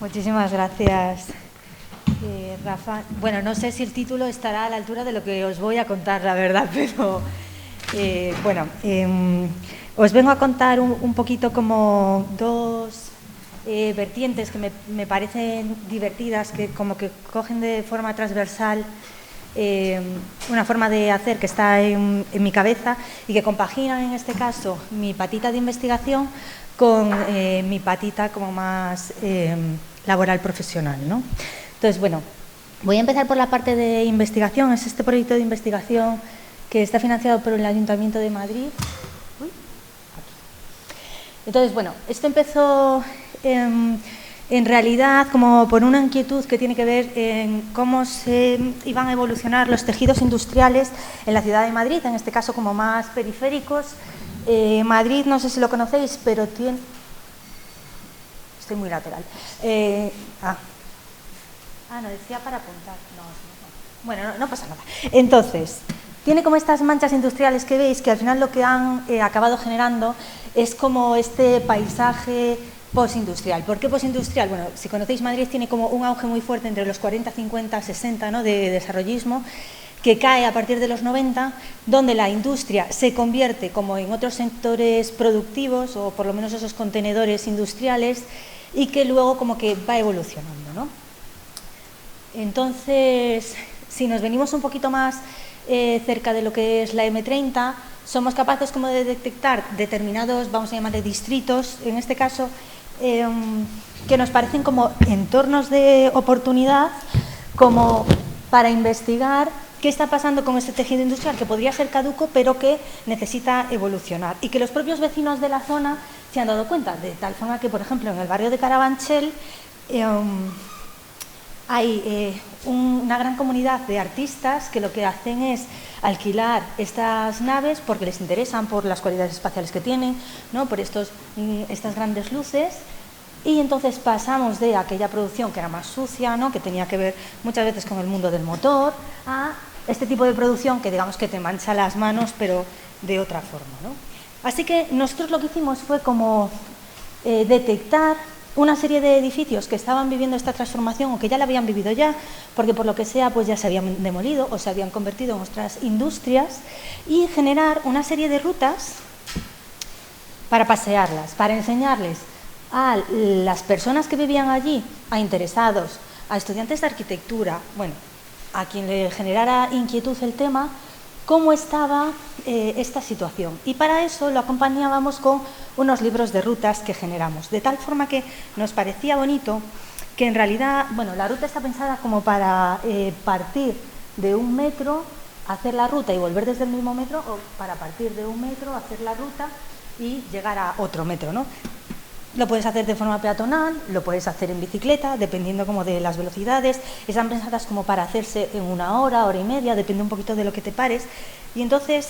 Muchísimas gracias, Rafa. Bueno, no sé si el título estará a la altura de lo que os voy a contar, la verdad, pero os vengo a contar un poquito como dos vertientes que me parecen divertidas, que como que cogen de forma transversal una forma de hacer que está en mi cabeza y que compaginan, en este caso, mi patita de investigación con mi patita como más laboral profesional, ¿no? Entonces, bueno, voy a empezar por la parte de investigación. Es este proyecto de investigación que está financiado por el Ayuntamiento de Madrid. Entonces, bueno, esto empezó en realidad como por una inquietud que tiene que ver en cómo se iban a evolucionar los tejidos industriales en la ciudad de Madrid, en este caso como más periféricos. Madrid, no sé si lo conocéis, pero tiene... Estoy muy lateral. No, decía para apuntar. No. Bueno, no pasa nada. Entonces, tiene como estas manchas industriales que veis, que al final lo que han acabado generando es como este paisaje postindustrial. ¿Por qué postindustrial? Bueno, si conocéis, Madrid tiene como un auge muy fuerte entre los 40, 50, 60, ¿no?, de desarrollismo, que cae a partir de los 90, donde la industria se convierte como en otros sectores productivos, o por lo menos esos contenedores industriales, y que luego como que va evolucionando, ¿no? Entonces, si nos venimos un poquito más cerca de lo que es la M30, somos capaces como de detectar determinados, vamos a llamarle distritos, en este caso, que nos parecen como entornos de oportunidad, como para investigar qué está pasando con este tejido industrial, que podría ser caduco, pero que necesita evolucionar. Y que los propios vecinos de la zona se han dado cuenta, de tal forma que, por ejemplo, en el barrio de Carabanchel hay una gran comunidad de artistas que lo que hacen es alquilar estas naves porque les interesan por las cualidades espaciales que tienen, ¿no?, por estas grandes luces. Y entonces pasamos de aquella producción que era más sucia, ¿no?, que tenía que ver muchas veces con el mundo del motor, a este tipo de producción que digamos que te mancha las manos, pero de otra forma, ¿no? Así que nosotros lo que hicimos fue como detectar una serie de edificios que estaban viviendo esta transformación o que ya la habían vivido ya, porque por lo que sea pues ya se habían demolido o se habían convertido en otras industrias, y generar una serie de rutas para pasearlas, para enseñarles a las personas que vivían allí, a interesados, a estudiantes de arquitectura, bueno, a quien le generara inquietud el tema, cómo estaba esta situación. Y para eso lo acompañábamos con unos libros de rutas que generamos, de tal forma que nos parecía bonito que en realidad, bueno, la ruta está pensada como para partir de un metro, hacer la ruta y volver desde el mismo metro, o para partir de un metro, hacer la ruta y llegar a otro metro, ¿no? Lo puedes hacer de forma peatonal, lo puedes hacer en bicicleta, dependiendo como de las velocidades. Están pensadas como para hacerse en 1 hora, hora y media, depende un poquito de lo que te pares. Y entonces,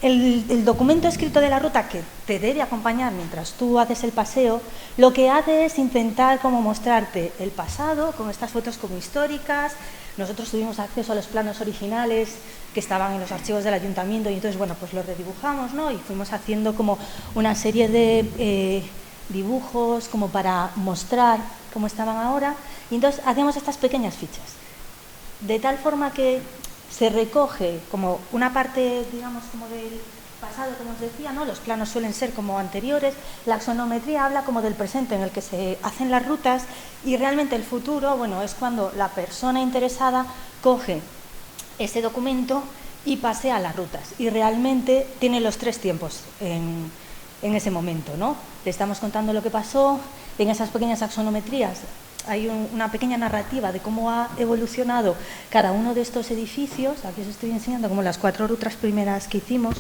el documento escrito de la ruta que te debe acompañar mientras tú haces el paseo, lo que hace es intentar como mostrarte el pasado con estas fotos como históricas. Nosotros tuvimos acceso a los planos originales que estaban en los archivos del ayuntamiento y entonces, bueno, pues los redibujamos, ¿no? Y fuimos haciendo como una serie de dibujos como para mostrar cómo estaban ahora, y entonces hacíamos estas pequeñas fichas, de tal forma que se recoge como una parte, digamos, como del pasado, como os decía, ¿no? Los planos suelen ser como anteriores, la axonometría habla como del presente en el que se hacen las rutas, y realmente el futuro, bueno, es cuando la persona interesada coge ese documento y pasea las rutas, y realmente tiene los 3 tiempos en ese momento, ¿no? Le estamos contando lo que pasó en esas pequeñas axonometrías. Hay una pequeña narrativa de cómo ha evolucionado cada uno de estos edificios. Aquí os estoy enseñando como las 4 rutas primeras que hicimos,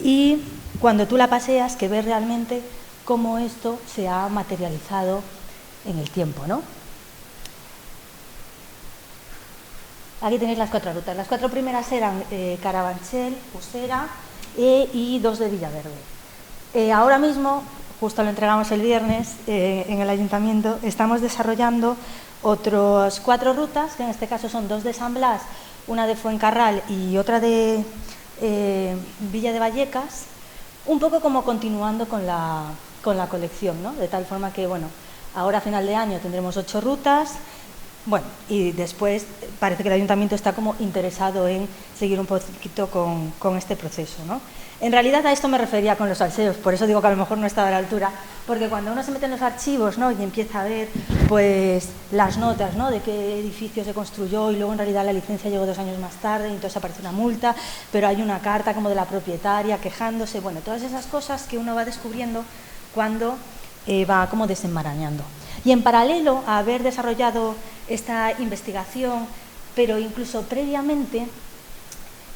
y cuando tú la paseas, que ves realmente cómo esto se ha materializado en el tiempo, ¿no? Aquí tenéis las 4 rutas. Las 4 primeras eran Carabanchel, Usera y 2 de Villaverde. Ahora mismo, justo lo entregamos el viernes en el ayuntamiento, estamos desarrollando otras 4 rutas, que en este caso son 2 de San Blas, una de Fuencarral y otra de Villa de Vallecas, un poco como continuando con la colección, ¿no? De tal forma que, bueno, Ahora a final de año tendremos 8 rutas. Bueno, y después parece que el ayuntamiento está como interesado en seguir un poquito con este proceso, ¿no? En realidad a esto me refería con los salseos, por eso digo que a lo mejor no estaba a la altura, porque cuando uno se mete en los archivos, ¿no?, y empieza a ver pues las notas, ¿no?, de qué edificio se construyó y luego en realidad la licencia llegó 2 años más tarde y entonces aparece una multa, pero hay una carta como de la propietaria quejándose, bueno, todas esas cosas que uno va descubriendo cuando va como desenmarañando. Y en paralelo a haber desarrollado esta investigación, pero incluso previamente,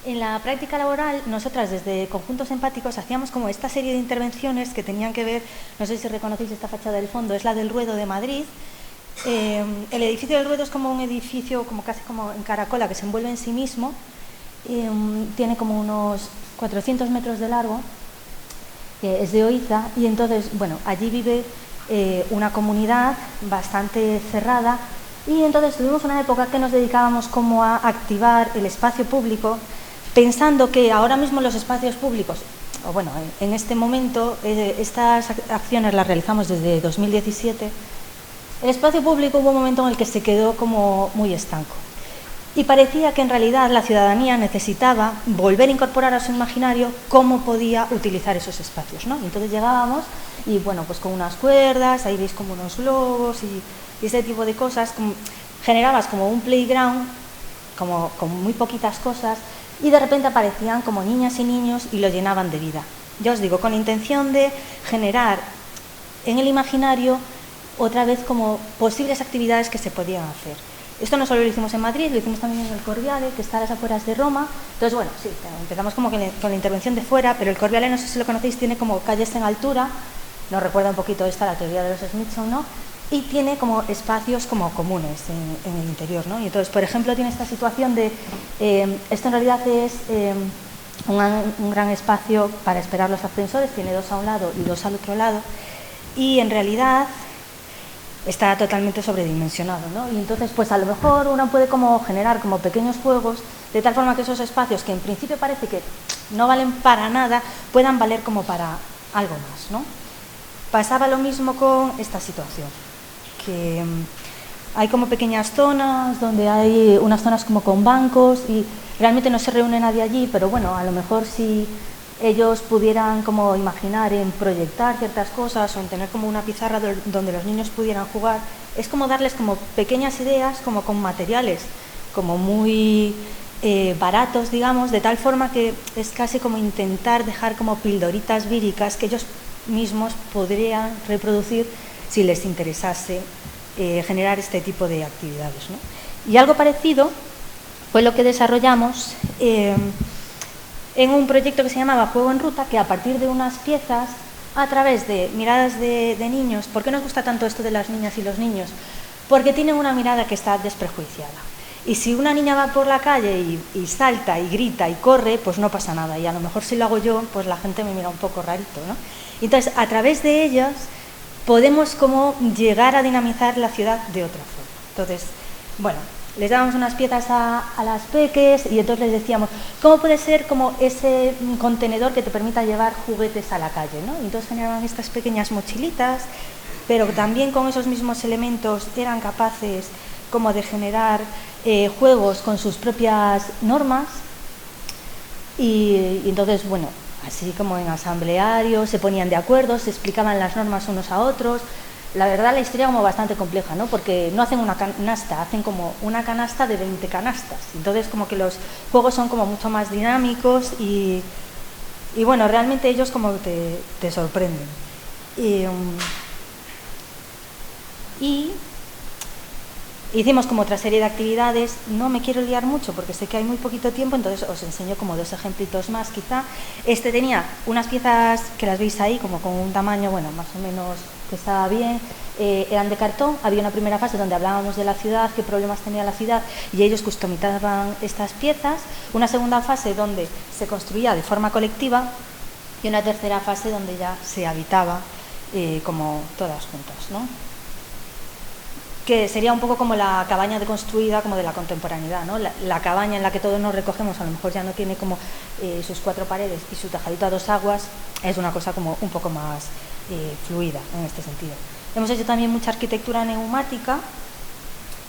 en la práctica laboral, nosotras desde Conjuntos Empáticos hacíamos como esta serie de intervenciones que tenían que ver, no sé si reconocéis esta fachada del fondo, es la del Ruedo de Madrid. El edificio del Ruedo es como un edificio como casi como en caracola que se envuelve en sí mismo, tiene como unos 400 metros de largo, es de Oiza, y entonces, bueno, allí vive una comunidad bastante cerrada, y entonces tuvimos una época que nos dedicábamos como a activar el espacio público, pensando que ahora mismo los espacios públicos, o bueno, en este momento, estas acciones las realizamos desde 2017, el espacio público hubo un momento en el que se quedó como muy estanco. Y parecía que en realidad la ciudadanía necesitaba volver a incorporar a su imaginario cómo podía utilizar esos espacios, ¿no? Y entonces llegábamos y, bueno, pues con unas cuerdas, ahí veis como unos globos y ese tipo de cosas, generabas como un playground, como con muy poquitas cosas, y de repente aparecían como niñas y niños y lo llenaban de vida. Ya os digo, con la intención de generar en el imaginario otra vez como posibles actividades que se podían hacer. Esto no solo lo hicimos en Madrid, lo hicimos también en el Corviale, que está a las afueras de Roma. Entonces, bueno, sí, empezamos como con la intervención de fuera, pero el Corviale, no sé si lo conocéis, tiene como calles en altura, nos recuerda un poquito esta la teoría de los Smithson, ¿no? Y tiene como espacios como comunes en el interior, ¿no? Y entonces, por ejemplo, tiene esta situación de, esto en realidad es un gran espacio para esperar los ascensores, tiene 2 a un lado y 2 al otro lado, y en realidad está totalmente sobredimensionado, ¿no? Y entonces, pues a lo mejor uno puede como generar como pequeños juegos, de tal forma que esos espacios que en principio parece que no valen para nada, puedan valer como para algo más, ¿no? Pasaba lo mismo con esta situación, que hay como pequeñas zonas donde hay unas zonas como con bancos y realmente no se reúne nadie allí, pero bueno, a lo mejor si ellos pudieran como imaginar en proyectar ciertas cosas o en tener como una pizarra donde los niños pudieran jugar, es como darles como pequeñas ideas como con materiales como muy baratos, digamos, de tal forma que es casi como intentar dejar como pildoritas víricas que ellos mismos podrían reproducir si les interesase generar este tipo de actividades, ¿no? Y algo parecido fue lo que desarrollamos en un proyecto que se llamaba Juego en Ruta, que a partir de unas piezas, a través de miradas de niños. ¿Por qué nos gusta tanto esto de las niñas y los niños? Porque tienen una mirada que está desprejuiciada. Y si una niña va por la calle y salta y grita y corre, pues no pasa nada. Y a lo mejor si lo hago yo, pues la gente me mira un poco rarito, ¿no? Entonces, a través de ellas podemos como llegar a dinamizar la ciudad de otra forma. Entonces, bueno, les dábamos unas piezas a las peques y entonces les decíamos, ¿cómo puede ser como ese contenedor que te permita llevar juguetes a la calle, ¿no? Y entonces generaban estas pequeñas mochilitas, pero también con esos mismos elementos eran capaces como de generar juegos con sus propias normas y entonces, bueno, así como en asamblearios se ponían de acuerdo, se explicaban las normas unos a otros. La verdad, la historia como bastante compleja, ¿no? Porque no hacen una canasta, hacen como una canasta de 20 canastas. Entonces, como que los juegos son como mucho más dinámicos y bueno, realmente ellos como te sorprenden. Y hicimos como otra serie de actividades. No me quiero liar mucho porque sé que hay muy poquito tiempo, entonces os enseño como 2 ejemplitos más quizá. Este tenía unas piezas que las veis ahí como con un tamaño, bueno, más o menos que estaba bien, eran de cartón. Había una primera fase donde hablábamos de la ciudad, qué problemas tenía la ciudad, y ellos customizaban estas piezas. Una segunda fase donde se construía de forma colectiva y una tercera fase donde ya se habitaba como todas juntas, ¿no? Que sería un poco como la cabaña deconstruida como de la contemporaneidad, ¿no? La cabaña en la que todos nos recogemos a lo mejor ya no tiene como sus 4 paredes y su tejadito a 2 aguas, es una cosa como un poco más fluida en este sentido. Hemos hecho también mucha arquitectura neumática,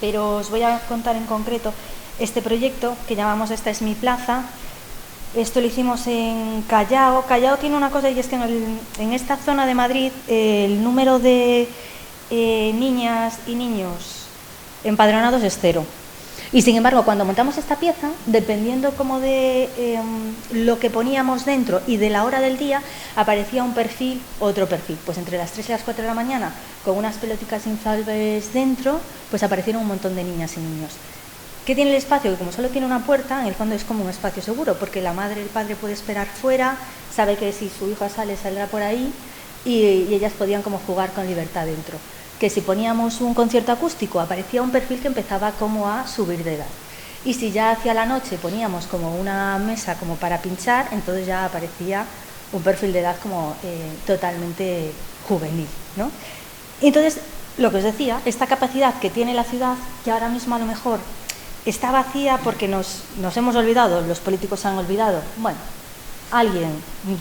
pero os voy a contar en concreto este proyecto que llamamos Esta es mi plaza. Esto lo hicimos en Callao. Callao tiene una cosa, y es que en esta zona de Madrid el número de niñas y niños empadronados es 0. Y sin embargo, cuando montamos esta pieza, dependiendo como de lo que poníamos dentro y de la hora del día, aparecía un perfil, otro perfil. Pues entre las 3 y las 4 de la mañana, con unas pelotitas inflables dentro, pues aparecieron un montón de niñas y niños. ¿Qué tiene el espacio? Que como solo tiene una puerta, en el fondo es como un espacio seguro, porque la madre y el padre puede esperar fuera, sabe que si su hijo sale, saldrá por ahí, y ellas podían como jugar con libertad dentro. Que si poníamos un concierto acústico, aparecía un perfil que empezaba como a subir de edad. Y si ya hacia la noche poníamos como una mesa como para pinchar, entonces ya aparecía un perfil de edad como totalmente juvenil, ¿no? Y entonces, lo que os decía, esta capacidad que tiene la ciudad, que ahora mismo a lo mejor está vacía porque nos hemos olvidado, los políticos se han olvidado, bueno, alguien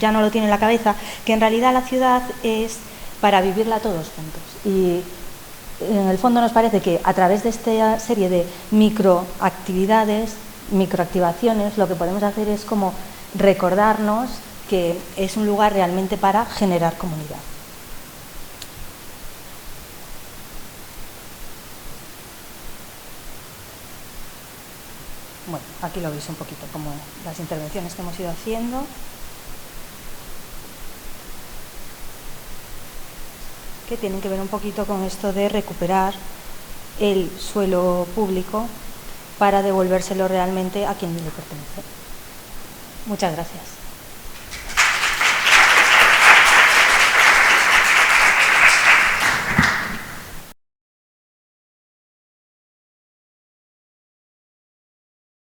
ya no lo tiene en la cabeza, que en realidad la ciudad es para vivirla todos juntos. Y en el fondo nos parece que a través de esta serie de microactividades, microactivaciones, lo que podemos hacer es como recordarnos que es un lugar realmente para generar comunidad. Bueno, aquí lo veis un poquito como las intervenciones que hemos ido haciendo. Que tienen que ver un poquito con esto de recuperar el suelo público para devolvérselo realmente a quien le pertenece. Muchas gracias.